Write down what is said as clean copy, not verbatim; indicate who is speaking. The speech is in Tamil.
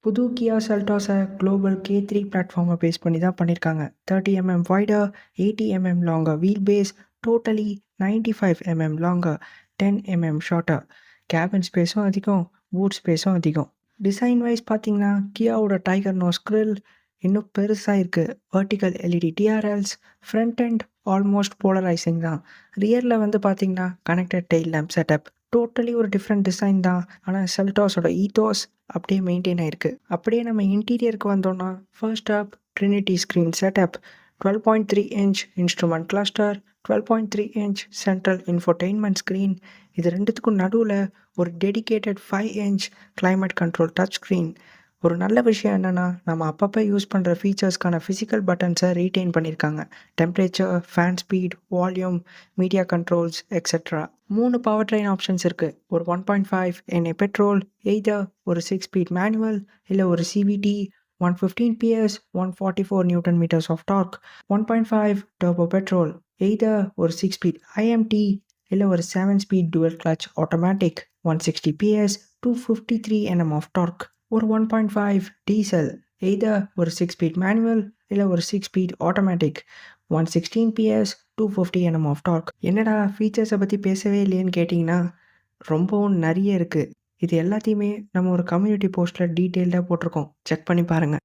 Speaker 1: புது கியா செல்டாஸை குளோபல் K3 பிளாட்ஃபார்மை பேஸ் பண்ணி தான் பண்ணியிருக்காங்க. 30 mm wider, 80 mm longer wheel base, totally 95 mm longer, 10 mm shorter. Cabin ஸ்பேஸும் அதிகம், பூட் ஸ்பேஸும் அதிகம். டிசைன் வைஸ் பார்த்தீங்கன்னா கியாவோட டைகர் நோஸ் கிரில் இன்னும் பெருசாக இருக்குது. Vertical LED DRLs, front and almost polarising தான். ரியரில் வந்து பார்த்தீங்கன்னா connected tail lamp setup. Totally ஒரு டிஃப்ரெண்ட் டிசைன் தான். ஆனால் செல்டாஸோட ஈத்தோஸ் அப்படியே மெயின்டைன் ஆயிருக்கு. அப்படியே நம்ம இன்டீரியருக்கு வந்தோம்னா ஃபர்ஸ்ட் அப் Trinity screen setup, 12.3 inch instrument cluster, 12.3 inch central infotainment screen. இது ரெண்டுத்துக்கும் நடுவில் ஒரு dedicated 5 inch climate control touch screen. ஒரு நல்ல விஷயம் என்னென்னா நம்ம அப்பப்போ யூஸ் பண்ணுற ஃபீச்சர்ஸ்க்கான ஃபிசிக்கல் பட்டன்ஸை ரீட்டைன் பண்ணியிருக்காங்க. Temperature, fan speed, volume, media controls etcetera. 3 power train options இருக்குது. ஒரு 1.5 NA பெட்ரோல், எய்தர் ஒரு 6 ஸ்பீட் மேனுவல் இல்லை ஒரு CVT, 115 PS, 144 newton metres of torque. 1.5 turbo petrol, either ஒரு 6 ஸ்பீட் IMT இல்லை ஒரு 7 speed dual clutch automatic, 160 PS, 253 Nm of torque. ஒரு 1.5 டீசல், எய்தர் ஒரு 6 ஸ்பீட் மேனுவல் இல்லை ஒரு 6 speed automatic, 116 PS, 250 Nm of torque. என்னடா ஃபீச்சர்ஸை பற்றி பேசவே இல்லையேன்னு கேட்டிங்கன்னா ரொம்பவும் நிறைய இருக்குது. இது எல்லாத்தையுமே நம்ம ஒரு கம்யூனிட்டி போஸ்ட்டில் டீட்டெயில்டாக போட்டிருக்கோம். செக் பண்ணி பாருங்கள்.